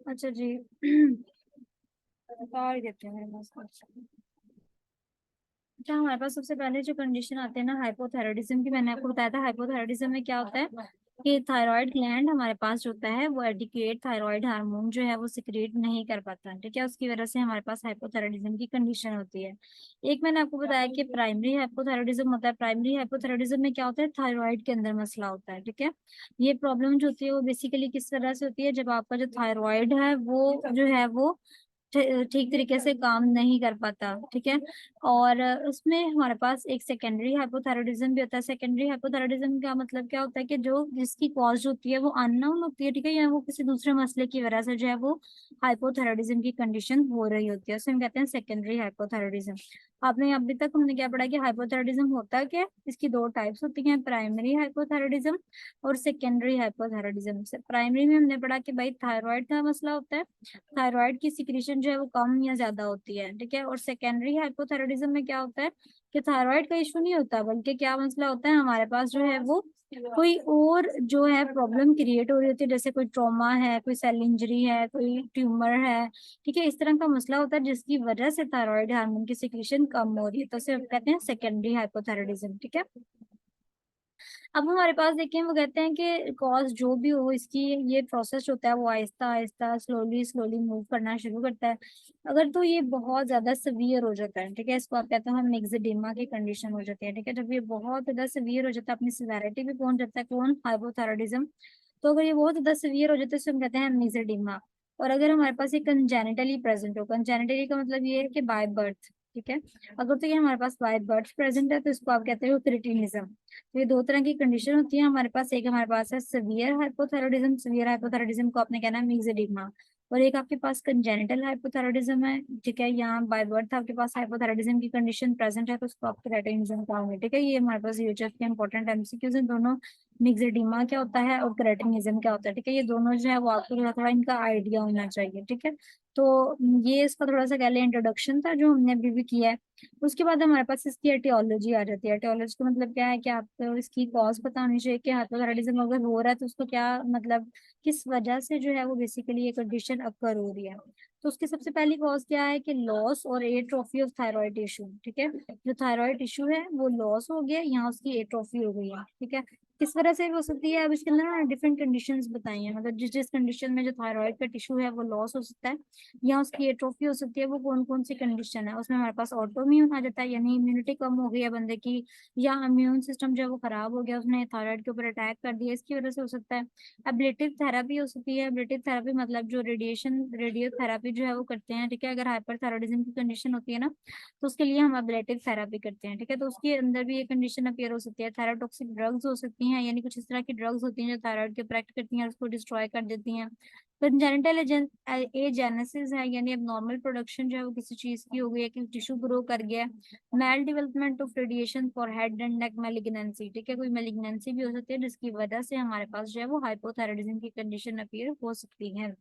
अच्छा जी। बता ही देते हैं मेरे पास। अच्छा, हमारे पास सबसे पहले जो कंडीशन आते हैं ना हाइपोथायराइडिज्म की, मैंने आपको बताया था हाइपोथायराइडिज्म में क्या होता है कि थायराइड ग्लैंड हमारे पास जो होता है वो एडिक्वेट थायराइड हार्मोन जो है वो सिक्रिएट नहीं कर पाता, ठीक है। उसकी वजह से हमारे पास हाइपोथायराइडिज्म की कंडीशन होती है। एक मैंने आपको बताया कि प्राइमरी हाइपोथायराइडिज्म होता है। प्राइमरी हाइपोथायराइडिज्म में क्या होता है, थायराइड के अंदर मसला होता है, ठीक है। ये प्रॉब्लम जो होती है वो बेसिकली किस तरह से होती है, जब आपका जो थायराइड है वो जो है वो ठीक तरीके से काम नहीं कर पाता, ठीक है। और उसमें हमारे पास एक सेकेंडरी हाइपोथायराइडिज्म भी होता है। सेकेंडरी हाइपोथायराइडिज्म का मतलब क्या होता है कि जो जिसकी कॉज होती है वो अननोन होती है, ठीक है, या वो किसी दूसरे मसले की वजह से जो है वो हाइपोथायराइडिज्म की कंडीशन हो रही होती है, उसे हम कहते हैं सेकेंडरी हाइपोथायराइडिज्म। आपने अभी तक हमने क्या पढ़ा कि हाइपोथायराइडिज्म होता क्या है, इसकी दो टाइप्स होती हैं, प्राइमरी हाइपोथायराइडिज्म और सेकेंडरी हाइपोथायराइडिज्म। से प्राइमरी में हमने पढ़ा कि भाई थायराइड का मसला होता है, थायराइड की सिक्रीशन जो है वो कम या ज्यादा होती है, ठीक है। और सेकेंडरी हाइपोथायराइडिज्म में क्या होता है कि थायराइड का इशू नहीं होता, बल्कि क्या मसला होता है, हमारे पास जो है वो कोई और जो है प्रॉब्लम क्रिएट हो रही होती है, जैसे कोई ट्रॉमा है, कोई सेल इंजरी है, कोई ट्यूमर है, ठीक है। इस तरह का मसला होता है जिसकी वजह से थायराइड हार्मोन की सिक्रीशन कम हो रही है, तो उसे कहते हैं सेकेंडरी हाइपोथायराइडिज्म, ठीक है। अब हमारे पास देखिए वो कहते हैं कि कॉज जो भी हो इसकी, ये प्रोसेस होता है वो Aahista Aahista slowly slowly move करना शुरू करता है। अगर तो ये बहुत ज्यादा सीवियर हो जाता है, ठीक है, इसको आप कहते हैं हम एक्जिडेमा की कंडीशन हो जाती है, ठीक है। जब ये बहुत ज्यादा सीवियर हो जाता है, अपनी सिवियरिटी भी पहुंच जाता है, कौन, हाइपोथायराइडिज्म। तो अगर ये बहुत ज्यादा सीवियर हो जाता है तो हम कहते हैं मेसोडेमा। और अगर हमारे पास ये कंजेनिटली प्रेजेंट हो, कंजेनिटली का मतलब ये है कि बाय बर्थ, ठीक है, अगर तो ये हमारे पास बाय बर्थ प्रेजेंट है तो इसको आप कहते हो क्रिटिनिज्म। तो ये दो तरह की कंडीशन होती है हमारे पास, एक हमारे पास है सिवियर हाइपोथायराइडिज्म, सिवियर हाइपोथायराइडिज्म को आपने कहना है मीजोडीमा। और एक आपके पास कंजेनिटल हाइपोथायराइडिज्म है, ठीक है, यहाँ बाय बर्थ आपके पास हाइपोथायराइडिज्म की कंडीशन प्रेजेंट है तो उसको आप क्रेटिनिज्म कहोगे, ठीक है। ये हमारे पास यूएचएस के इंपॉर्टेंट एमसीक्यूज हैं दोनों। मिक्सेडिमा क्या होता है और क्रेटिनिज्म क्या होता है, ठीक है, ये दोनों जो है वो आपको थोड़ा थोड़ा इनका आइडिया होना चाहिए, ठीक है। तो ये इसका थोड़ा सा कह लें इंट्रोडक्शन था जो हमने अभी भी किया है। उसके बाद हमारे पास इसकी एटियोलॉजी आ जाती है। एटियोलॉजी का मतलब क्या है कि आपको इसकी कॉज पता होनी चाहिए कि हाइपोथायराइडिज्म अगर हो रहा है तो उसको क्या मतलब, किस वजह से जो है वो बेसिकली ये कंडीशन अकर हो रही है। तो उसकी सबसे पहली कॉज क्या है कि लॉस और एट्रोफी ऑफ थायराइड टिश्यू, ठीक है। जो थायराइड टिश्यू है वो लॉस हो गया, यहाँ उसकी एट्रोफी हो गई है, ठीक है। किस वजह से हो सकती है, अब इसके अंदर ना डिफरेंट कंडीशंस बताई हैं, मतलब जिस जिस कंडीशन में जो थायराइड का टिश्यू है वो लॉस हो सकता है या उसकी एट्रोफी हो सकती है, वो कौन कौन सी कंडीशन है, उसमें हमारे पास ऑटोइम्यून आ जाता है, यानी इम्यूनिटी कम हो गई है बंदे की, या इम्यून सिस्टम जो है वो खराब हो गया, उसने थायराइड के ऊपर अटैक कर दिया, इसकी वजह से हो सकता है। एब्लेटिव थेरेपी हो सकती है। एब्लेटिव थेरेपी मतलब जो रेडियो थेरेपी जो है वो करते हैं, ठीक है, अगर हाइपरथायराइडिज्म की कंडीशन होती है ना तो उसके लिए हम एब्लेटिव थेरेपी करते हैं, ठीक है। तो उसके अंदर भी ये कंडीशन अपीयर हो सकती है। थायरोटॉक्सिक ड्रग्स हो सकती हैं, यानी कुछ इस तरह की ड्रग्स होती हैं जो थायराइड के ऊपर एक्ट करती हैं और उसको डिस्ट्रॉय कर देती हैं। कंजेनिटल एजेनेसिस है, यानी अब नॉर्मल प्रोडक्शन जो है वो किसी चीज की हो गई है कि टिश्यू ग्रो कर गया है। Male development of radiation for head and neck malignancy, ठीक है, कोई मेलिग्नेंसी भी हो सकती है जिसकी वजह से हमारे पास जो है वो हाइपोथायराइडिज्म की कंडीशन अपीयर हो सकती है।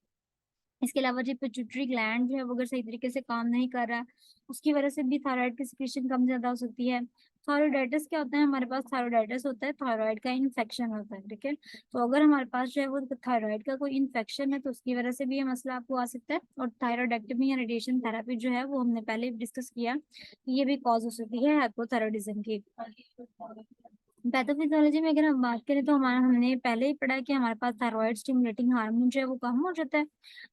इसके अलावा जो पिट्यूटरी ग्लैंड जो है वो अगर सही तरीके से काम नहीं कर रहा है उसकी वजह से भी थायराइड की सिक्रीशन कम ज्यादा हो सकती है। थायरोइडाइटिस क्या होता है, हमारे पास थायरोइडाइटिस होता है, थायराइड का इन्फेक्शन होता है, ठीक है। तो अगर हमारे पास जो है वो थायराइड का कोई इन्फेक्शन है तो उसकी वजह से भी ये मसला आपको आ सकता है। और थायरोइडेक्टमी या रेडिएशन थेरेपी जो है वो हमने पहले डिस्कस किया कि ये भी कॉज हो सकती है हाइपोथायराइडिज्म की। पैथोफिजियोलॉजी में अगर हम बात करें तो हमारा हमने पहले ही पढ़ा कि हमारे पास थायराइड स्टिमुलेटिंग हार्मोन जो है वो कम हो जाता है,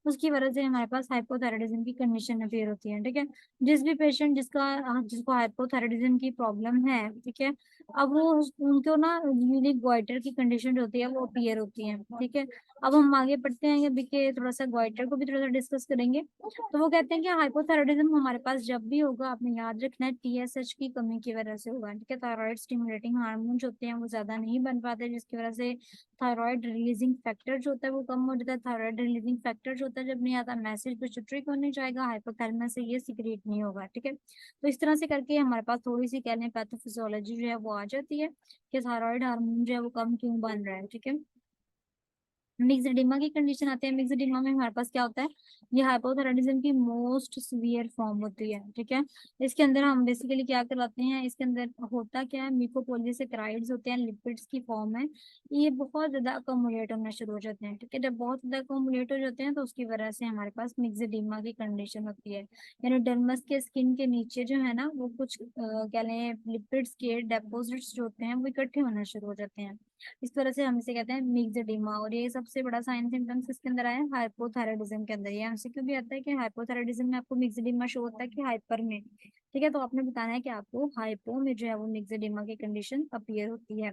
उसकी वजह से हमारे पास हाइपोथायराइडिज्म की कंडीशन अपीयर होती है, ठीक है। जिस भी पेशेंट जिसको हाइपोथायराइडिज्म की प्रॉब्लम है, ठीक है, अब वो उनको ना यूनिक गोइटर की कंडीशन जो होती है वो अपीयर होती है, ठीक है। अब हम आगे पढ़ते हैं अभी के थोड़ा सा गोइटर को भी थोड़ा सा डिस्कस करेंगे। तो वो कहते हैं कि हाइपोथायराइडिज्म हमारे पास जब भी होगा आपने याद रखना है टीएसएच की कमी की वजह से होगा, ठीक है। थायराइड स्टिमुलेटिंग हार्मोन जो होते हैं वो ज्यादा नहीं बन पाते जिसकी वजह से थायराइड रिलीजिंग फैक्टर जो होता है वो कम हो जाता है। थायराइड रिलीजिंग फैक्टर जो होता है जब नहीं आता मैसेज पिट्यूटरी को नहीं जाएगा, हाइपोथैलेमस से ये सीक्रेट नहीं होगा, ठीक है। तो इस तरह से करके हमारे पास थोड़ी सी कह लें पैथोफिजियोलॉजी जो है वो आ जाती है कि थायराइड हार्मोन जो है वो कम क्यों बन रहा है, ठीक है। मिक्सडीमा की कंडीशन आते हैं। मिक्सडीमा में हमारे पास क्या होता है, ये हाइपोथायराइडिज्म की मोस्ट सीवियर फॉर्म होती है, ठीक है। इसके अंदर हम बेसिकली क्या करवाते हैं, इसके अंदर होता क्या है, म्यूकोपॉलीसेकेराइड्स होते हैं, लिपिड्स की फॉर्म है, ये बहुत ज्यादा अकोमुलेट होना शुरू हो जाते हैं, ठीक है। जब बहुत ज्यादा अकोमुलेट हो जाते हैं तो उसकी वजह से हमारे पास मिक्सडीमा की कंडीशन होती है। यानी डर्मस के स्किन के नीचे जो है ना, वो कुछ क्या लें, लिपिड्स के डेपोजिट्स जो होते हैं वो इकट्ठे होना शुरू हो जाते हैं। इस तरह से हम इसे कहते हैं मिक्सडीमा। और ये सबसे बड़ा साइन सिम्टम्स किसके अंदर आया, हाइपोथायराइडिज्म के अंदर। ये हमसे क्यों भी आता है कि हाइपोथायराइडिज्म में आपको मिक्सडीमा शो होता है कि हाइपर में, ठीक है। तो आपने बताना है कि आपको हाइपो में जो है वो मिक्सडीमा की कंडीशन अपीयर होती है।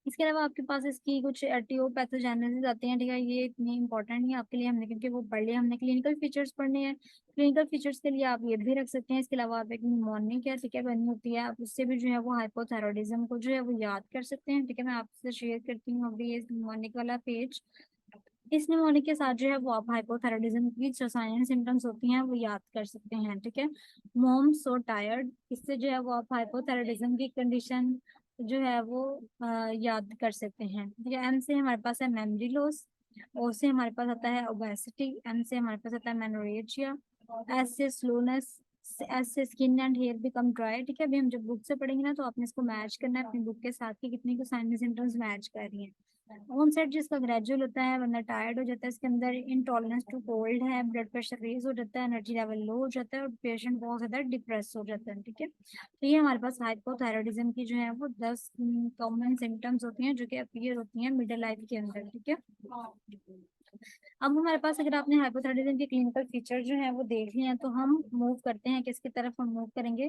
इसके अलावा आपके पास इसकी कुछ एटियोपैथोजेनेसिस आती हैं, ठीक है। ये इतनी इंपॉर्टेंट नहीं है आपके लिए, हमने क्योंकि वो पढ़ लिया, हमने क्लिनिकल फीचर्स पढ़ने हैं। क्लिनिकल फीचर्स के लिए आप ये भी रख सकते हैं। इसके अलावा आप एक निमोनिक या ठीक है बनी होती है, आप उससे भी जो है वो हाइपोथायरॉयडिज्म को जो है वो याद कर सकते हैं, ठीक है। मैं आपसे शेयर करती हूँ अभी ये निमोनिक वाला पेज। इस निमोनिक के साथ जो है वो आप हाइपोथायरॉयडिज्म की जो साइन सिम्टम्स होती हैं वो याद कर सकते हैं, ठीक है। मोम सो टायर्ड, इससे जो है वो आप हाइपोथायरॉयडिज्म की कंडीशन जो है वो याद कर सकते हैं, ठीक है। एम से हमारे पास है मेमोरी लॉस, ओ से हमारे पास आता है ओबेसिटी, एम से हमारे पास आता है मेनोरेजिया, एस से स्लोनेस, एस से skin and hair become dry, ठीक है। अभी हम जब बुक से पढ़ेंगे ना तो आपने इसको मैच करना है अपनी बुक के साथ कि कितनी को साइन सिम्टम्स मैच कर रही हैं। ऑनसेट जिसका ग्रेजुअल होता है, वरना टायर्ड हो जाता है, इसके अंदर इंटॉलरेंस टू कोल्ड है, ब्लड प्रेशर रेज हो जाता है, एनर्जी लेवल लो हो जाता है और पेशेंट बहुत ज्यादा डिप्रेस हो जाता है, ठीक है। तो ये हमारे पास हाइपोथायरॉयडिज्म की जो है वो 10 कॉमन सिम्टम्स होती हैं जो कि अपीयर होती हैं मिडिल लाइफ के अंदर, ठीक है। अब हमारे पास अगर आपने हाइपोथायरॉयडिज्म के क्लिनिकल फीचर जो है वो देख लिए हैं तो हम मूव करते हैं, किसकी तरफ हम मूव करेंगे।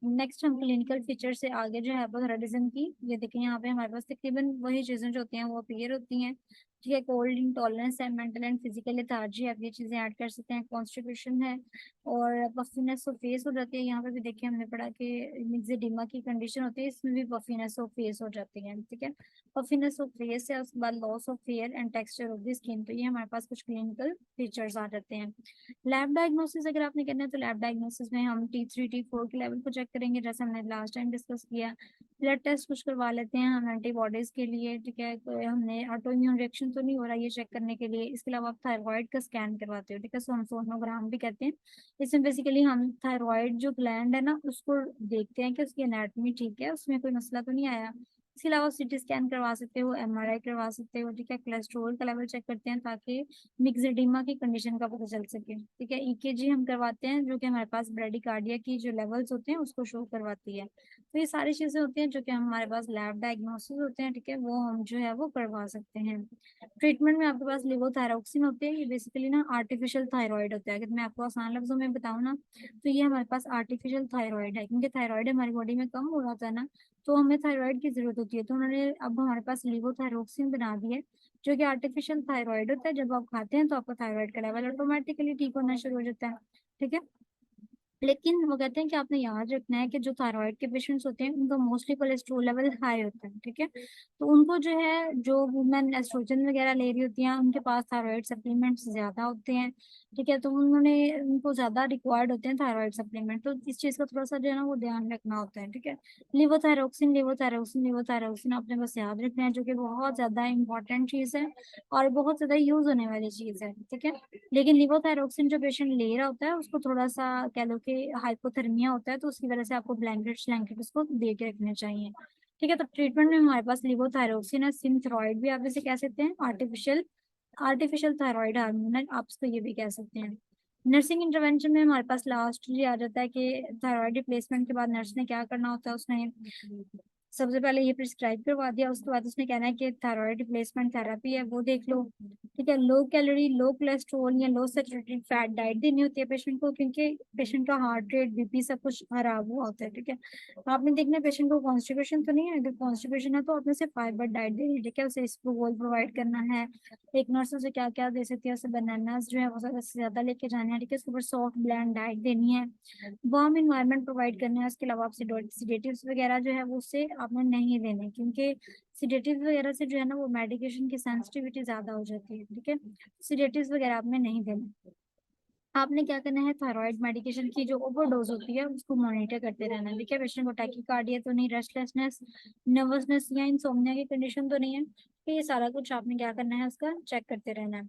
नेक्स्ट हम क्लिनिकल फीचर से आगे जो है हाइपोथायरॉयडिज्म की, ये देखिए यहाँ पे हमारे पास तकरीबन वही चीजें जो होती हैं वो अपीयर होती हैं, ठीक है। कोल्ड इंटॉलरेंस है, मेंटल एंड फिजिकल लेथार्जी, आप ये चीजें ऐड कर सकते हैं, कॉन्स्टिपेशन है और पफीनेस ऑफ फेस हो जाती है। यहाँ पे भी देखिए हमने पढ़ा कि मिक्सेडिमा की कंडीशन होती है, इसमें भी पफीनेस ऑफ फेस हो जाती है, ठीक है। पफीनेस ऑफ फेस है, उसके बाद loss of hair and texture of the skin. तो ये हमारे पास कुछ क्लिनिकल फीचर्स आ जाते हैं। लैब डायग्नोसिस अगर आपने करना है तो लैब डायग्नोसिस में हम T3 T4 के लेवल को चेक करेंगे, जैसे हमने लास्ट टाइम डिस्कस किया। ब्लड टेस्ट कुछ करवा लेते हैं हम एंटीबॉडीज के लिए, ठीक है। तो हमने ऑटो इम्यून रिएक्शन तो नहीं हो रहा ये चेक करने के लिए। इसके अलावा आप थायराइड का स्कैन करवाते हो, ठीक है, सोनोग्राम भी कहते हैं। इसमें बेसिकली हम थायराइड जो ग्लैंड है ना उसको देखते हैं कि उसकी एनाटॉमी ठीक है, उसमें कोई मसला तो नहीं आया। इसके अलावा सीटी स्कैन करवा सकते हो, एमआरआई करवा सकते हो, ठीक है। कोलेस्ट्रॉल का लेवल चेक करते हैं ताकि मिक्सेडिमा की कंडीशन का पता चल सके, ठीक है। ईकेजी हम करवाते हैं जो कि हमारे पास ब्रेडिकार्डिया की जो लेवल्स होते हैं उसको शो करवाती है। तो ये सारी चीजें होती हैं जो कि हमारे पास लैब डायग्नोसिस होते हैं, ठीक है, वो हम जो है वो करवा सकते हैं। ट्रीटमेंट में आपके पास लेवोथायरोक्सिन होती है, ये बेसिकली ना आर्टिफिशियल थायराइड होता है। अगर मैं आपको आसान लफ्जों में बताऊँ ना तो ये हमारे पास आर्टिफिशियल थायराइड है, क्योंकि थायराइड हमारी बॉडी में कम हो रहा था ना, तो हमें थायराइड की जरूरत होती है। तो उन्होंने अब हमारे पास लेवोथायरोक्सिन बना दिया है जो कि आर्टिफिशियल थायराइड होता है। जब आप खाते हैं तो आपका थायराइड का लेवल ऑटोमेटिकली ठीक होना शुरू हो जाता है, ठीक है। लेकिन वो कहते हैं कि आपने याद रखना है कि जो थायराइड के पेशेंट्स होते हैं उनका मोस्टली कोलेस्ट्रॉल लेवल हाई होता है, ठीक है। तो उनको जो है, जो वुमेन एस्ट्रोजन वगैरह ले रही होती हैं उनके पास थायराइड सप्लीमेंट्स ज्यादा होते हैं, ठीक है। तो उन्होंने उनको ज्यादा रिक्वायर्ड होते हैं थायराइड सप्लीमेंट, तो इस चीज का थोड़ा सा जो है ना वो ध्यान रखना होता है, ठीक है। लिवोथायरोक्सिन लिवोथायरोक्सिन लिवोथायरोक्सिन आपने बस याद रखना है, जो कि बहुत ज्यादा इंपॉर्टेंट चीज है और बहुत ज्यादा यूज होने वाली चीज है, ठीक है। लेकिन लिवोथायरोक्सिन जो पेशेंट ले रहा होता है उसको थोड़ा सा कह लो कि हाइपोथर्मिया होता है, तो उसकी वजह से आपको ब्लैंकेट उसको दे के रखने चाहिए, ठीक है। तो ट्रीटमेंट में हमारे पास लिवोथायरोक्सिन है, सिंथेरॉइड भी आप इसे कह सकते हैं, आर्टिफिशियल आर्टिफिशियल थायराइड हार्मोन है, आप इसको ये भी कह सकते हैं। नर्सिंग इंटरवेंशन में हमारे पास लास्ट ये आ जाता है कि थायराइड रिप्लेसमेंट के बाद नर्स ने क्या करना होता है, उसने सबसे पहले ये प्रिस्क्राइब करवा दिया, उसके बाद उसने कहना है कि थायराइड रिप्लेसमेंट थेरेपी है वो देख लो, ठीक है। लो कैलोरी लो कोलेस्ट्रॉल या लो सैचुरेटेड फैट डाइट देनी होती है पेशेंट को, क्योंकि पेशेंट का हार्ट रेट बीपी सब कुछ खराब हुआ होता है, ठीक है। आपने देखना है पेशेंट को कॉन्स्टिपेशन तो नहीं है, अगर कॉन्स्टिपेशन है तो आपने सिर्फ फाइबर डाइट देनी है, ठीक है। उसे इसबगोल प्रोवाइड करना है। एक नर्स उसे क्या क्या दे सकती है, उसे बनानास जो है वो ज्यादा से ज्यादा लेके जाने हैं, ठीक है। उसके ऊपर सॉफ्ट ब्लैंड डाइट देनी है, वार्म इन्वायरमेंट प्रोवाइड करना है। उसके अलावा आप सिडेटिव्स वगैरह जो है वो उससे आपने नहीं देने, क्योंकि सिडेटिव्स वगैरह से जो है ना वो मेडिकेशन की सेंसिटिविटी ज्यादा हो जाती है, ठीक है। सिडेटिव्स वगैरह आपने नहीं देने। आपने क्या करना है, थायराइड मेडिकेशन की जो ओवरडोज होती है उसको मॉनिटर करते रहना है। देखिए पेशेंट को टैकीकार्डिया तो नहीं, रेस्टलेसनेस, नर्वसनेस या इंसोम्निया की कंडीशन तो नहीं है, तो ये सारा कुछ आपने क्या करना है, उसका चेक करते रहना है।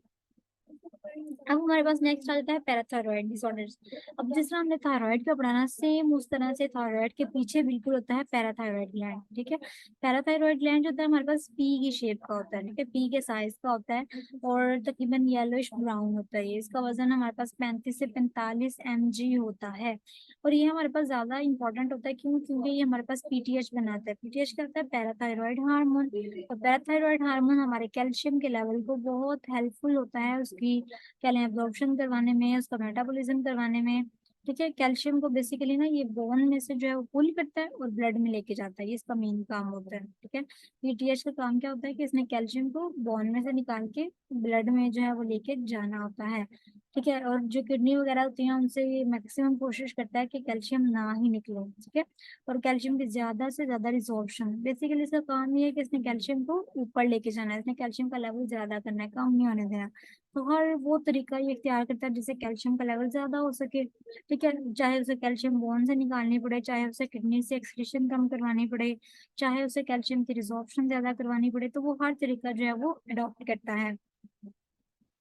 अब हमारे पास नेक्स्ट आ जाता है पैराथायरॉइड डिसऑर्डर्स। अब जिस तरह हमने थायराइड का पढ़ा ना, सेम उस तरह से थायराइड के पीछे बिल्कुल होता है पैराथायरॉइड ग्लैंड। ठीक है, पैराथायरॉइड ग्लैंड जो होता है हमारे पास पी की शेप का होता है, ठीक है, पी के साइज का होता है और तकरीबन येलोइश ब्राउन होता है। इसका वजन हमारे पास 35 से 45 mg होता है। और ये हमारे पास ज्यादा इंपॉर्टेंट होता है, क्यों? क्योंकि ये हमारे पास पीटीएच बनाता है। पीटीएच क्या होता है? Parathyroid hormone. और पैराथायरॉइड हार्मोन हमारे कैल्शियम के लेवल को बहुत हेल्पफुल होता है उसकी क्या लें एब्जॉर्प्शन करवाने में, उसका मेटाबॉलिज्म करवाने में। ठीक है, कैल्शियम को बेसिकली ना ये बोन में से जो है वो पुल करता है और ब्लड में लेके जाता है, ये इसका मेन काम होता है। ठीक है, पीटीएच का काम क्या होता है कि इसने कैल्शियम को बोन में से निकाल के ब्लड में जो है वो लेके जाना होता है। ठीक है, और जो किडनी वगैरह होती है उनसे ये मैक्सिमम कोशिश करता है कि कैल्शियम ना ही निकले। ठीक है, और कैल्शियम की ज्यादा से ज्यादा रिजॉर्प्शन, बेसिकली इसका काम ये है कि इसने कैल्शियम को ऊपर लेके जाना है, इसने कैल्शियम का लेवल ज्यादा करना है, कम नहीं होने देना। तो हर वो तरीका ये इख्तियार करता है जिससे कैल्शियम का लेवल ज्यादा हो सके। ठीक है, चाहे उसे कैल्शियम बोन से निकालनी पड़े, चाहे उसे किडनी से एक्सक्रीशन कम करवानी पड़े, चाहे उसे कैल्शियम की रिजॉर्प्शन ज्यादा करवानी पड़े, तो वो हर तरीका जो है वो अडॉप्ट करता है।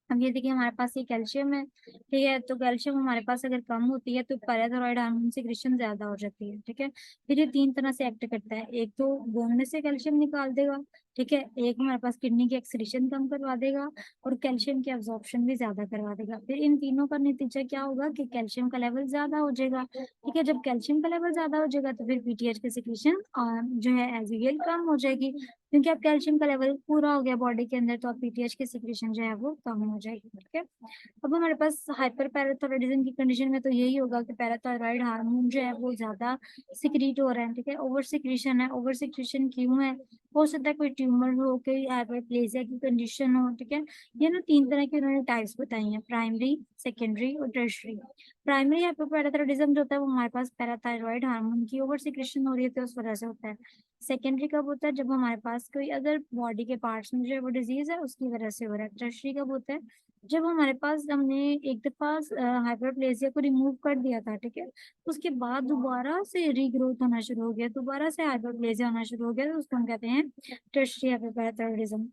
अब ये देखिए हमारे पास ये कैल्शियम है। ठीक है, तो कैल्शियम हमारे पास अगर कम होती है तो पैराथायरॉइड हार्मोन सिक्रेशन ज्यादा हो जाती है। ठीक है, फिर ये तीन तरह से एक्ट करता है, एक तो बोन में से कैल्शियम निकाल देगा। ठीक है, एक हमारे पास किडनी की एक्सक्रीशन कम करवा देगा और कैल्शियम की अब्जॉर्प्शन भी ज्यादा करवा देगा। फिर इन तीनों का नतीजा क्या होगा कि कैल्शियम का लेवल ज्यादा हो जाएगा। ठीक है, जब कैल्शियम का लेवल ज्यादा हो जाएगा तो फिर पीटीएच की सिक्रेशन जो है एज यूजुअल कम हो जाएगी, क्योंकि अब कैल्शियम का लेवल पूरा हो गया बॉडी के अंदर, तो अब पीटीएच की सिक्रेशन जो है वो कम हो जाएगी। ठीक है, अब हमारे पास हाइपर पैराथायरॉइडिज्म की कंडीशन में तो यही होगा कि पैराथायरॉइड हार्मोन जो है वो ज्यादा सिक्रीट हो रहा है। ठीक है, ओवर सिक्रीशन है। ओवर सिक्रीशन क्यों है? हो सकता है कोई ट्यूमर हो, कोई हाइपरप्लेजिया की कंडीशन हो। ठीक है, ये ना तीन तरह की उन्होंने टाइप्स बताई हैं, प्राइमरी, सेकेंडरी और टर्शरी। प्राइमरी हाइपोपैराथायरॉइडिज्म जो होता है वो हमारे पास पैराथायरॉइड हार्मोन की ओवर सिक्रेशन हो रही है तो उस वजह से होता है। सेकेंडरी कब होता है? जब हमारे पास कोई अदर बॉडी के पार्ट्स में जो है वो डिजीज है उसकी वजह से हो रहा है। टर्शरी कब होता है? जब हमारे पास हमने एक दफा हाइपरप्लेजिया को रिमूव कर दिया था। ठीक है, उसके बाद दोबारा से रीग्रोथ होना शुरू हो गया, दोबारा से हाइपरप्लेजिया होना शुरू हो गया, तो उसको हम कहते हैं टर्शरी हाइपोपैराथायरॉइडिज्म।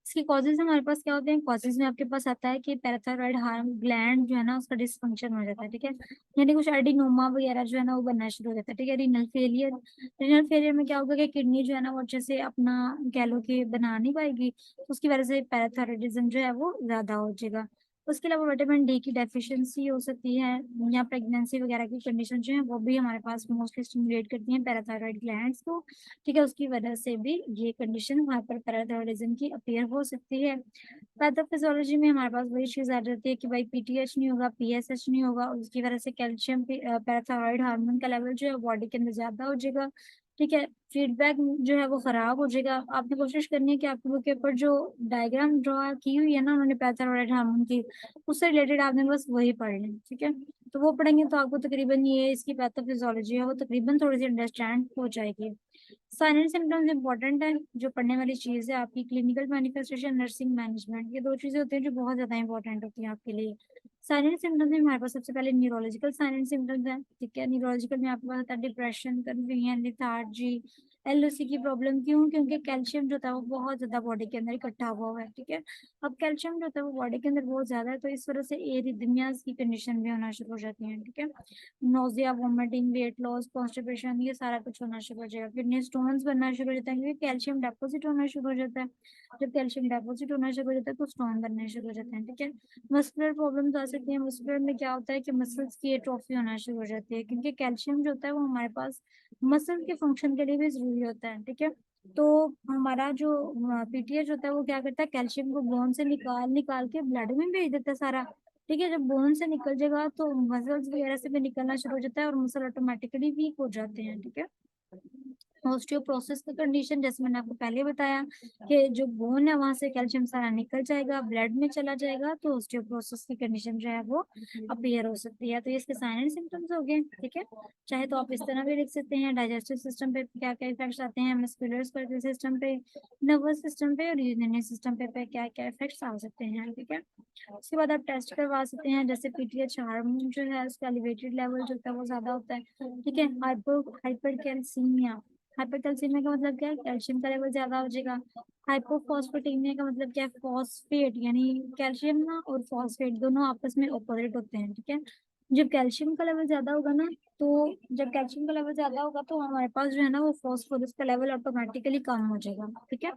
इसके कॉजेज हमारे पास क्या होते हैं? कॉजेज में आपके पास आता है कि पैराथायरॉइड हार्म ग्लैंड जो है ना उसका डिसफंक्शन हो जाता है। ठीक है, यानी कुछ एडिनोमा वगैरह जो है ना वो बनना शुरू हो जाता है। ठीक है, रीनल फेलियर। रीनल फेलियर में क्या होगा कि किडनी जो है ना वो अच्छे से अपना कह लो कि बना नहीं पाएगी, तो उसकी वजह से पैराथायरॉइडिज्म जो है वो ज्यादा हो जाएगा। उसके अलावा विटामिन डी की डेफिशिएंसी हो सकती है, या प्रेगनेंसी वगैरह की कंडीशन जो है वो भी हमारे पास मोस्टली स्टिमुलेट करती हैं पैराथायरॉइड ग्लैंड्स को। ठीक है, उसकी वजह से भी ये कंडीशन हाइपर पैराथायरॉइडिज्म की अपीयर हो सकती है। पैथोफिजियोलॉजी में हमारे पास वही चीज आ जाती है कि भाई पीटीएच नहीं होगा, पीएसएच नहीं होगा, उसकी वजह से कैल्शियम पैराथायरॉइड हार्मोन का लेवल जो है बॉडी के अंदर ज्यादा हो जाएगा। ठीक है, फीडबैक जो है वो खराब हो जाएगा। आपने कोशिश करनी है कि आपके बुक के ऊपर जो डायग्राम ड्रॉ की हुई है ना उन्होंने पैराथायरॉइड हार्मोन की, उससे रिलेटेड आपने बस वही पढ़ लें। ठीक है, तो वो पढ़ेंगे तो आपको तकरीबन ये इसकी पैथोफिजियोलॉजी है वो तकरीबन थोड़ी सी अंडरस्टैंड हो जाएगी। साइन एंड सिम्टम्स इंपॉर्टेंट है, जो पढ़ने वाली चीज है आपकी, क्लिनिकल मैनिफेस्टेशन, नर्सिंग मैनेजमेंट, ये दो चीजें होती हैं जो बहुत ज्यादा इंपॉर्टेंट होती हैं आपके लिए। साइन एंड सिम्टम्स में हमारे पास सबसे पहले न्यूरोलॉजिकल साइन एंड सिम्टम्स है। ठीक है, न्यूरोलॉजिकल में आपके पास होता है डिप्रेशन, कन्फ्यूजन, लेथार्जी, एलओसी की प्रॉब्लम। क्यों? क्योंकि कैल्शियम जो था वो बहुत ज्यादा बॉडी के अंदर इकट्ठा हुआ है। ठीक है, अब कैल्शियम जो था वो बॉडी के अंदर बहुत ज्यादा है तो इस वजह से एरिथमियाज की कंडीशन भी होना शुरू हो जाती है। ठीक है, nausea, vomiting, weight loss, constipation, ये सारा कुछ होना शुरू हो जाएगा। किडनी स्टोन्स बनना शुरू हो जाता है क्योंकि कैल्शियम डेपोजिट होना शुरू हो जाता है। जब कैल्शियम डेपोजिट होना शुरू हो जाता है तो स्टोन बनने शुरू हो जाते हैं। ठीक है, मस्कुलर प्रॉब्लम्स आ सकती हैं। मस्कुलर में क्या होता है कि मसल्स की एट्रोफी होना शुरू हो जाती है, क्योंकि कैल्शियम जो होता है वो हमारे पास मसल के फंक्शन के लिए भी जरूरी होता है। ठीक है, तो हमारा जो पीटीएच होता है वो क्या करता है, कैल्शियम को बोन से निकाल निकाल के ब्लड में भेज देता है सारा। ठीक है, जब बोन से निकल जाएगा तो मसल्स वगैरह से भी निकलना शुरू हो जाता है और मसल ऑटोमेटिकली वीक हो जाते हैं। ठीक है, ऑस्टियोप्रोसिस की कंडीशन, जैसे मैंने आपको पहले बताया कि जो बोन है वहां से कैल्शियम सारा निकल जाएगा, ब्लड में चला जाएगा, तो ऑस्टियोप्रोसिस की कंडीशन जो है वो अपीयर हो सकती है। तो ये इसके साइन एंड सिम्टम्स हो गए, ठीक है। चाहे तो आप इस तरह भी लिख सकते हैं, डाइजेस्टिव सिस्टम पे क्या क्या इफेक्ट्स आते हैं, मस्कुलर स्केलेटल सिस्टम पे, नर्वस सिस्टम पे और यूरिनरी सिस्टम पे क्या क्या इफेक्ट्स आ सकते हैं, ठीक है। उसके बाद आप टेस्ट करवा सकते हैं, जैसे पीटीएच हार्मोन जो है उसका एलिवेटेड लेवल जो होता है वो ज्यादा होता है, ठीक है। हाइपरकैल्सीमिया, हाइपरकैल्सीमिया का मतलब क्या है, कैल्शियम का लेवल ज्यादा हो जाएगा। हाइपोफॉस्फेटेमिया का मतलब क्या है, फॉस्फेट यानी कैल्शियम ना और फॉस्फेट दोनों आपस में ऑपोजिट होते हैं, ठीक है। जब कैल्शियम का लेवल ज्यादा होगा ना, तो जब कैल्शियम का लेवल ज्यादा होगा तो हमारे पास जो है ना वो फॉस्फोरस का लेवल ऑटोमेटिकली कम हो जाएगा, ठीक है।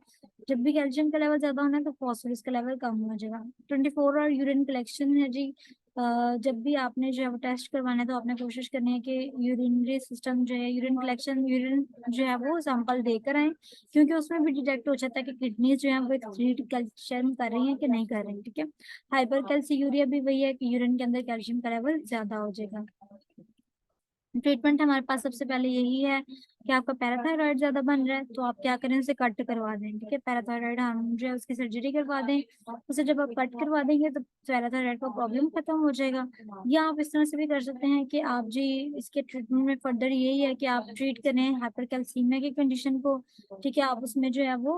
जब भी कैल्शियम का लेवल ज्यादा होना है तो फॉस्फोरस का लेवल कम हो जाएगा। 24 आवर यूरिन कलेक्शन है जी। जब भी आपने जो है वो टेस्ट करवाना है तो आपने कोशिश करनी है कि यूरिनरी सिस्टम जो है, यूरिन कलेक्शन, यूरिन जो है वो सैंपल देकर आए, क्योंकि उसमें भी डिटेक्ट हो जाता है कि किडनीज जो है वो एक्सक्रीट कैल्शियम कर रही है कि नहीं कर रही, ठीक है। हाइपर कैल्सीयूरिया भी वही है कि यूरिन के अंदर कैल्शियम का लेवल ज्यादा हो जाएगा। ट्रीटमेंट हमारे पास सबसे पहले यही है कि आपका पैराथायराइड ज्यादा बन रहा है तो आप क्या करें, उसे कट करवा दें, ठीक है। पैराथायराइड हार्मोन जो है उसकी सर्जरी करवा दें, उसे जब आप कट करवा देंगे तो पैराथायराइड का प्रॉब्लम खत्म हो जाएगा। या आप इस तरह से भी कर सकते हैं कि आप जी इसके ट्रीटमेंट में फर्दर यही है कि आप ट्रीट करें हाइपरकैल्सीमिया की कंडीशन को, ठीक है। आप उसमें जो है वो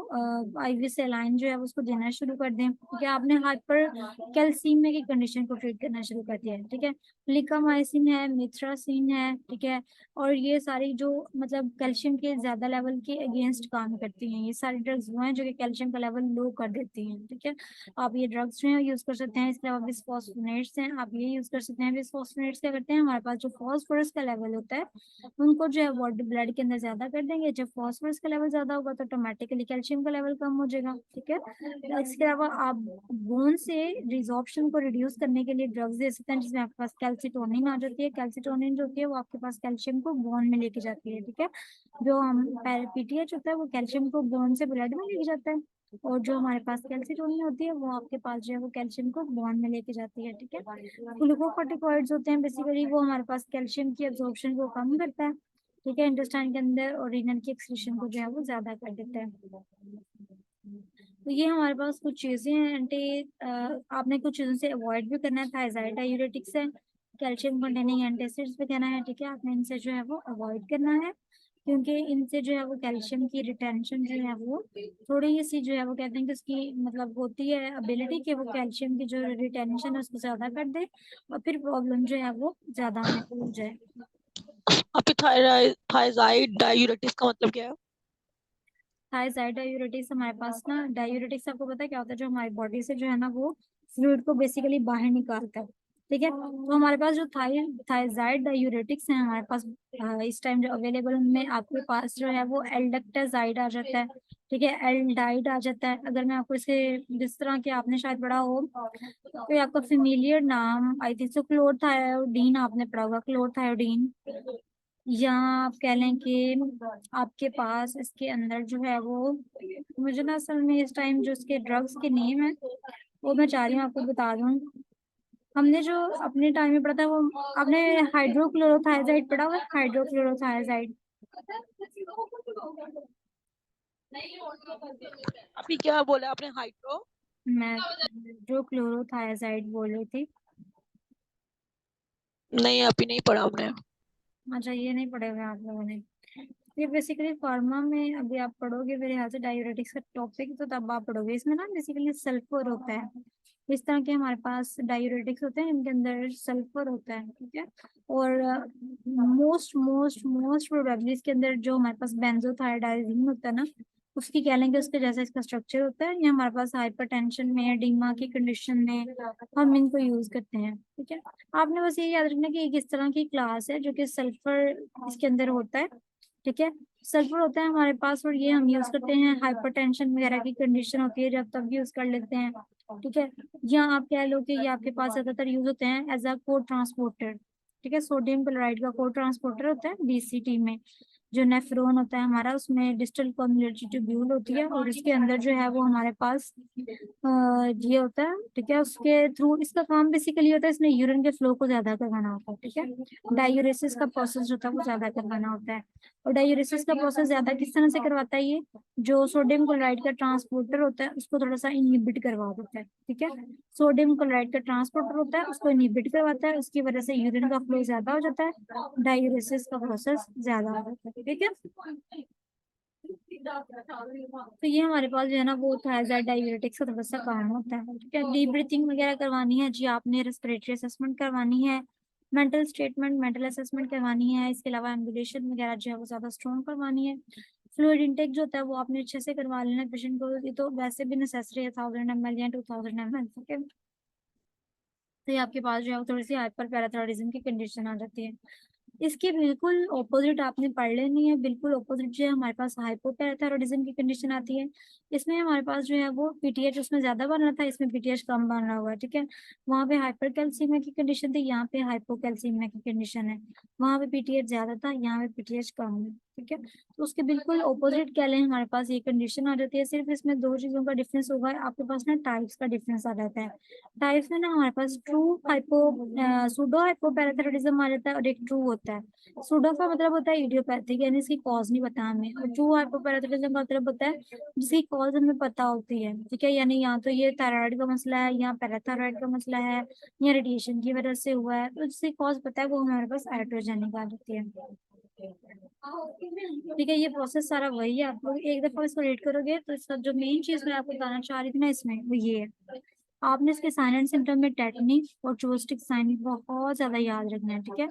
आईवी सेलाइन जो है उसको देना शुरू कर दें, ठीक है। आपने हाइपर कैल्सीमिया की कंडीशन को ट्रीट करना शुरू कर दिया है, ठीक है। लिकामाइसिन है, मिथ्रासिन है, ठीक है। और ये सारी जो मतलब कैल्शियम के ज्यादा लेवल के अगेंस्ट काम करती हैं, ये सारी ड्रग्स वो हैं जो कि कैल्शियम का लेवल लो कर देती हैं, ठीक है। आप ये ड्रग्स जो है यूज कर सकते हैं। इसके अलावा बिस्फोस्फोनेट्स हैं, आप ये यूज कर सकते हैं। बिस्फोस्फोनेट्स क्या करते हैं, हमारे पास जो फॉस्फोरस का लेवल होता है उनको जो है बॉडी ब्लड के अंदर ज्यादा कर देंगे। जब फॉस्फोरस का लेवल ज्यादा होगा तो ऑटोमेटिकली कैल्शियम का लेवल कम हो जाएगा, ठीक है। इसके अलावा आप बोन से रिजॉर्प्शन को रिड्यूस करने के लिए ड्रग्स दे सकते हैं, जिसमें आपके पास कैल्सिटोनिन आ जाती है। कैल्सिटोनिन जो होती है वो आपके पास कैल्शियम को बोन में लेके जाती है, ठीक है। जो हम पीटीएच होता है वो कैल्शियम को बोन से ब्लड में लेके जाता है, और जो हमारे पास कैल्सिटोनिन होती है वो आपके पास जो है वो कैल्शियम को बोन में लेके जाती है, ठीक है। ग्लूकोकॉर्टिकॉइड्स होते हैं बेसिकली, वो हमारे पास कैल्शियम की एब्जॉर्प्शन को कम करता है, ठीक है, इंटेस्टाइन के अंदर, और रीनल की एक्सक्रीशन को जो है वो ज्यादा कर देता है। तो ये हमारे पास कुछ चीजें हैं आपने कुछ चीजों से अवॉइड भी करना है। थायराइड डायूरेटिक्स है, कैल्शियम कंटेनिंग एंटासिड्स पे कहना है, ठीक है। आपने इनसे जो है वो अवॉइड करना है, क्योंकि इनसे जो है वो कैल्शियम की रिटेंशन जो है वो थोड़ी सी जो है वो कहते हैं कि उसकी मतलब होती है एबिलिटी कि वो कैल्शियम की जो रिटेंशन है उसको ज्यादा कर दे, और फिर प्रॉब्लम जो है वो ज्यादा होने को हो जाए। आपकी थायराइड डायूरेटिक्स का मतलब क्या है? थायराइड डायूरेटिक्स हमारे पास ना, डायूरेटिक्स आपको पता है क्या होता है, जो हमारी बॉडी से जो है ना वो फ्लूइड को बेसिकली बाहर निकालता है, ठीक है। तो हमारे पास जो थायराइड डायूरेटिक्स है हमारे पास इस टाइम जो अवेलेबल, उनमें आपके पास जो है वो एल्डक्टाजाइड आ जाता है, ठीक है। एल्डाइड आ जाता है। अगर मैं आपको इसे जिस तरह के आपने शायद पढ़ा हो, तो आपका फेमिलियर नाम आई थिंक सो क्लोरथायोडीन आपने पढ़ा होगा, क्लोरथायोडीन। या आप कह लें कि आपके पास इसके अंदर जो है वो, मुझे ना असल में इस टाइम जो इसके ड्रग्स के नेम है वो मैं चाह रही हूँ आपको बता दूं। हमने जो अपने टाइम में पढ़ा था वो, आपने हाइड्रोक्लोरोथायजाइड पढ़ा हुआ है, हाइड्रोक्लोरोथायजाइड। अभी क्या बोला आपने, हाइड्रो? मैं जो क्लोरोथायजाइड बोल रही थी। नहीं, अभी नहीं पढ़ा हमने। अच्छा, ये नहीं पढ़े हुए आप लोगों ने। ये बेसिकली फार्मा में अभी आप पढ़ोगे मेरे ख्याल से डायूरेटिक्स का टॉपिक, तो तब आप पढ़ोगे। इसमें ना बेसिकली सल्फर होता है, इस तरह के हमारे पास डायूरेटिक्स होते हैं इनके अंदर सल्फर होता है, ठीक है। और मोस्ट मोस्ट मोस्ट प्रोबेबली इसके अंदर जो हमारे पास बेंजोथायडाजीन होता है ना, उसकी कह लेंगे उसके जैसा इसका स्ट्रक्चर होता है। ये हमारे पास हाइपरटेंशन में, एडिमा की कंडीशन में हम इनको यूज करते हैं, ठीक है। आपने बस ये याद रखना कि एक इस तरह की क्लास है जो कि सल्फर इसके अंदर होता है, ठीक है। सल्फर होता है हमारे पास, और ये हम यूज करते हैं हाइपरटेंशन वगैरह की कंडीशन होती है जब तब यूज कर लेते हैं, ठीक है। या आप कह लो कि ये आपके पास ज्यादातर यूज होते हैं एज अ कोड ट्रांसपोर्टर, ठीक है। सोडियम क्लोराइड का कोड ट्रांसपोर्टर होता है बीसीटी में। जो नेफ्रॉन होता है हमारा, उसमें डिस्टल कॉन्वोल्यूटिंग ट्यूब्यूल होती है और इसके अंदर जो है वो हमारे पास ये होता है, ठीक है। उसके थ्रू इसका काम बेसिकली होता है, इसमें यूरिन के फ्लो को ज्यादा करवाना होता है, ठीक है। डायूरेसिस का प्रोसेस होता है वो ज्यादा करवाना होता है। और डायूरेसिस का प्रोसेस ज्यादा किस तरह से करवाता है, ये जो सोडियम क्लोराइड का ट्रांसपोर्टर होता है उसको थोड़ा सा इनहिबिट करवा देता है, ठीक है। सोडियम क्लोराइड का ट्रांसपोर्टर होता है उसको इनहिबिट करवाता है, उसकी वजह से यूरिन का फ्लो ज्यादा हो जाता है, डायूरेसिस का प्रोसेस ज्यादा हो जाता है, ठीक है। तो ये हमारे पास जो है ना वो थायराइड डाययूरेटिक्स का थोड़ा सा काम होता है, ठीक है। डीप ब्रीथिंग वगैरह करवानी है जी आपने, रेस्पिरेटरी असेसमेंट करवानी है, मेंटल स्टेटमेंट मेंटल असेसमेंट करवानी है, इसके अलावा एम्बुलेशन वगैरह जो है वो ज्यादा स्ट्रॉन्ग करवानी है। फ्लूइड इंटेक जो होता है वो आपने अच्छे से करवा लेना पेशेंट को, ये तो वैसे भी नेसेसरी है 1000 ml या 2000 ml, ठीक है। तो ये आपके पास जो है वो थोड़ी सी हाइपर पैराथायरॉयडिज्म की कंडीशन आ जाती है। इसके बिल्कुल ऑपोजिट आपने पढ़ लेनी है, बिल्कुल ऑपोजिट जो है हमारे पास हाइपोपैराथायरॉयडिज्म की कंडीशन आती है। इसमें हमारे पास जो है वो पीटीएच उसमें ज्यादा बन रहा था, इसमें पीटीएच कम बन रहा हुआ है, ठीक है। वहाँ पे हाइपर कैल्सीमिया की कंडीशन थी, यहाँ पे हाइपोकैल्सीमिया की कंडीशन है। वहाँ पे पीटीएच ज्यादा था, यहाँ पे पीटीएच कम है, ठीक है। तो उसके बिल्कुल ऑपोजिट क्या लें, हमारे पास ये कंडीशन आ जाती है। सिर्फ इसमें दो चीजों का डिफरेंस होगा, आपके पास ना टाइप्स का डिफरेंस आ जाता है। टाइप्स में ना हमारे पास ट्रू हाइपो सूडो हाइपोपैराथायरॉयडिज्म आ जाता है और एक ट्रू होता है। सूडो का मतलब होता है इडियोपैथिक, यानी इसकी कॉज नहीं पता हमें, और ट्रू हाइपोपैराथायरॉयडिज्म का मतलब होता है जिसकी कॉज हमें पता होती है, ठीक है। यानी या तो ये थायराइड का मसला है, या पैराथायराइड का मसला है, या रेडिएशन की वजह से हुआ है, तो जिसकी कॉज पता है वो हमारे पास आइट्रोजेनिक आ जाती है, ठीक है। ये प्रोसेस सारा वही है, आप लोग एक दफा इसको रीड करोगे तो इसका जो मेन चीज मैं आपको बताना चाह रही थी ना इसमें वो ये है, आपने इसके साइन एंड सिम्टम में टेटनी और जोस्टिक साइन बहुत ज्यादा याद रखना है, ठीक है।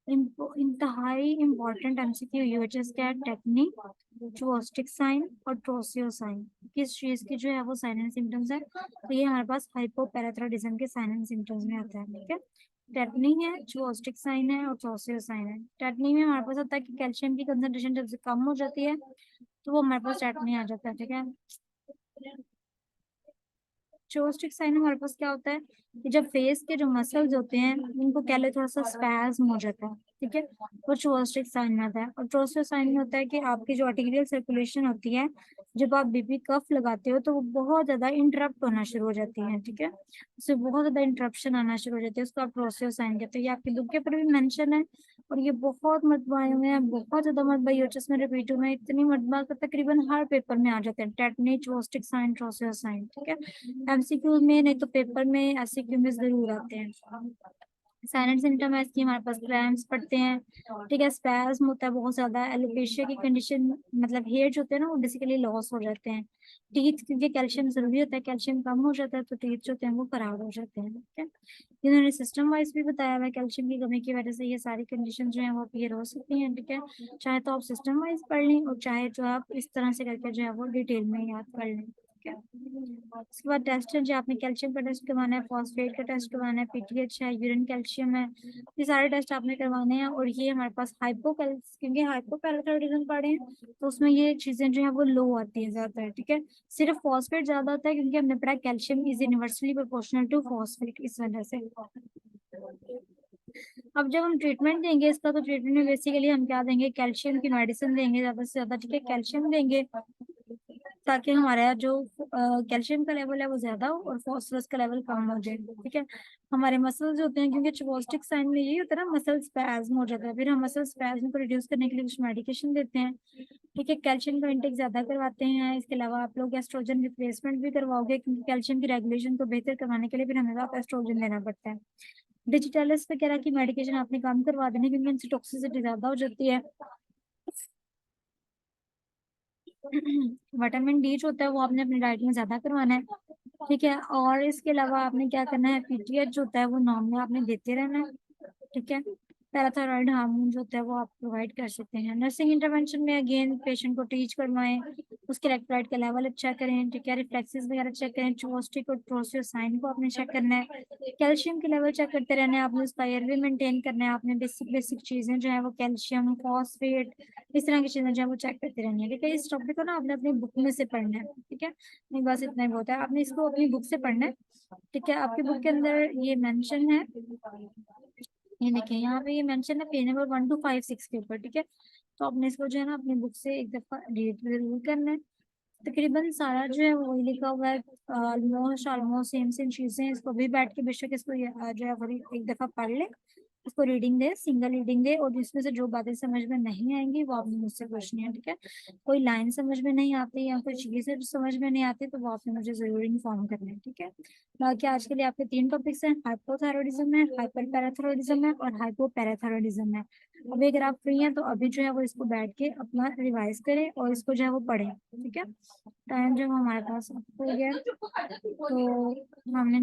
इंतहाई इम्पोर्टेंट एमसीक्यू यूएचएस का है टेटनी, जोस्टिक साइन और ट्रोसियो साइन, किस चीज की जो है वो साइन एंड सिम्टम्स है, तो ये हमारे पास हाइपोपैराथायरॉयडिज्म के साइन एंड सिम्टम्स में आता है, ठीक है। टेटनी है, जोस्टिक साइन है और ट्रोसियो साइन है। टेटनी में हमारे पास होता है कि कैल्शियम की कंसंट्रेशन जब से कम हो जाती है तो वो हमारे पास टेटनी आ जाता है, ठीक है। जोस्टिक साइन हमारे पास क्या होता है कि जब फेस के जो मसल्स होते हैं उनको कह ले थोड़ा सा स्पैज्म हो जाता है, ठीक है। वो जोस्टिक साइन में आता है। और ट्रोसियो साइन में होता है कि आपकी जो आर्टेरियल सर्कुलेशन होती है, जब आप बीपी कफ लगाते हो तो वो बहुत ज्यादा इंटरप्ट होना शुरू हो जाती है, ठीक है। उससे बहुत ज्यादा इंटरप्शन आना शुरू हो जाती है, उसको आप ट्रोसियो साइन कहते हो। ये आपके बुक के ऊपर भी मेंशन है, और ये बहुत मतबाए में है, बहुत ज्यादा मतबाई हो, जिसमें रिपीट में इतनी मतबा तकरीबन हर पेपर में आ जाते हैं, टेटनी, जोस्टिक साइन, ट्रोसियो साइन, ठीक है। एमसीक्यू में नहीं तो पेपर में एमसीक्यू में जरूर आते हैं। साइलेंट सिम्टम है इसकी, हमारे पास क्रैम्स पड़ते हैं, ठीक है। स्पैज्म होता है बहुत ज्यादा, एलोपेशिया की कंडीशन, मतलब हेयर जो होते हैं ना वो बेसिकली लॉस हो जाते हैं। टीथ, क्योंकि कैल्शियम जरूरी होता है, कैल्शियम कम हो जाता है तो टीथ जो होते हैं वो खराब हो जाते हैं, ठीक है। इन्होंने सिस्टम वाइज भी बताया हुआ है, कैल्शियम की कमी की वजह से ये सारी कंडीशन जो है वो अपीयर हो सकती हैं, ठीक है। चाहे तो आप सिस्टम वाइज पढ़ लें और चाहे जो आप इस तरह से करके जो है वो डिटेल में याद कर लें, ठीक है। उसके बाद टेस्ट है जो आपने कैल्शियम का टेस्ट करवाना है, फॉस्फेट का टेस्ट करवाना है, पीटीएच है, यूरिन कैल्शियम है, ये सारे टेस्ट आपने करवाने हैं। और ये हमारे पास क्योंकि हाइपोपैराथायरॉयडिज्म पढ़े हैं तो उसमें ये चीजें जो है वो लो आती है ज्यादातर, ठीक है। सिर्फ फॉस्फेट ज्यादा होता है क्योंकि हमने पढ़ा calcium is universally proportional to phosphate, इस वजह से। अब जब हम ट्रीटमेंट देंगे इसका, तो ट्रीटमेंट में बेसिकली हम क्या देंगे, कैल्शियम की मेडिसिन देंगे ज्यादा से ज्यादा, ठीक है। कैल्शियम देंगे ताकि हमारा जो कैल्शियम का लेवल है वो ज्यादा हो और फास्फोरस का लेवल कम हो जाए, ठीक है। हमारे मसल्स होते हैं, क्योंकि चोस्टिक साइन में यही होता है ना, मसल स्पैज्म हो जाता है, फिर हम मसल स्पैज्म को रिड्यूस करने के लिए कुछ मेडिकेशन देते हैं, ठीक है। कैल्शियम का इंटेक ज्यादा करवाते हैं। इसके अलावा आप लोग एस्ट्रोजन रिप्लेसमेंट भी करवाओगे, क्योंकि कैल्शियम की रेगुलेशन को बेहतर करवाने के लिए फिर हमें आप एस्ट्रोजन देना पड़ता है। डिजिटलिस वगैरह की मेडिकेशन आपने कम करवा देनी, क्योंकि इनसे टॉक्सिसिटी ज्यादा हो जाती है। विटामिन डी जो होता है वो आपने अपनी डाइट में ज्यादा करवाना है, ठीक है। और इसके अलावा आपने क्या करना है, पीटीएच जो होता है वो नॉर्मल आपने देते रहना है, ठीक है। पैराथायरॉइड हार्मोन जो होता है वो आप प्रोवाइड कर सकते हैं। नर्सिंग इंटरवेंशन में अगेन पेशेंट को टीच करवाएं, उसके इलेक्ट्रोलाइट का लेवल अच्छा करें, ठीक है। रिफ्लेक्सेस वगैरह चेक करें, जोस्टिक और ट्रोसियो साइन को आपने चेक करना है, कैल्शियम के लेवल चेक करते रहना है आपने, उसका एयर भी मेंटेन करना है आपने, बेसिक बेसिक चीजें जो है वो कैल्शियम, फॉस्फेट, इस तरह की चीजें जो है वो चेक करते रहनी है, ठीक है। इस टॉपिक को ना आपने अपनी बुक में से पढ़ना है, ठीक है। नहीं बस इतना ही बहुत है, आपने इसको अपनी बुक से पढ़ना है, ठीक है। आपकी बुक के अंदर ये मेंशन है, ये देखिए यहाँ पे ये मेंशन है पेज नंबर 1 to 5 6 के ऊपर, ठीक है। तो आपने इसको जो है ना अपनी बुक से एक दफा रीड जरूर करना है। तकरीबन सारा जो है वो वही लिखा हुआ है, ऑलमोस्ट ऑलमोस्ट सेम सेम चीजें। इसको भी बैठ के बेशक इसको जो है वो एक दफा पढ़ ले, इसको रीडिंग दे, सिंगल रीडिंग दे, और जिसमें से जो बातें समझ में नहीं आएंगी वो आपने मुझसे पूछनी है, ठीक है। कोई लाइन समझ में नहीं आती या कोई चीजें समझ में नहीं आती तो वो आपने मुझे जरूर इन्फॉर्म करना है, ठीक है। बाकी आज के लिए आपके 3 टॉपिक्स हैं, हाइपोथायरॉयडिज्म है, हाइपर पैराथायरॉयडिज्म है और हाइपोपैराथायरॉयडिज्म है। अभी अगर आप फ्री हैं तो अभी जो है वो इसको बैठ के अपना रिवाइज करें और इसको जो है वो पढ़ें, ठीक है। टाइम जो हमारे पास हो गया तो हमने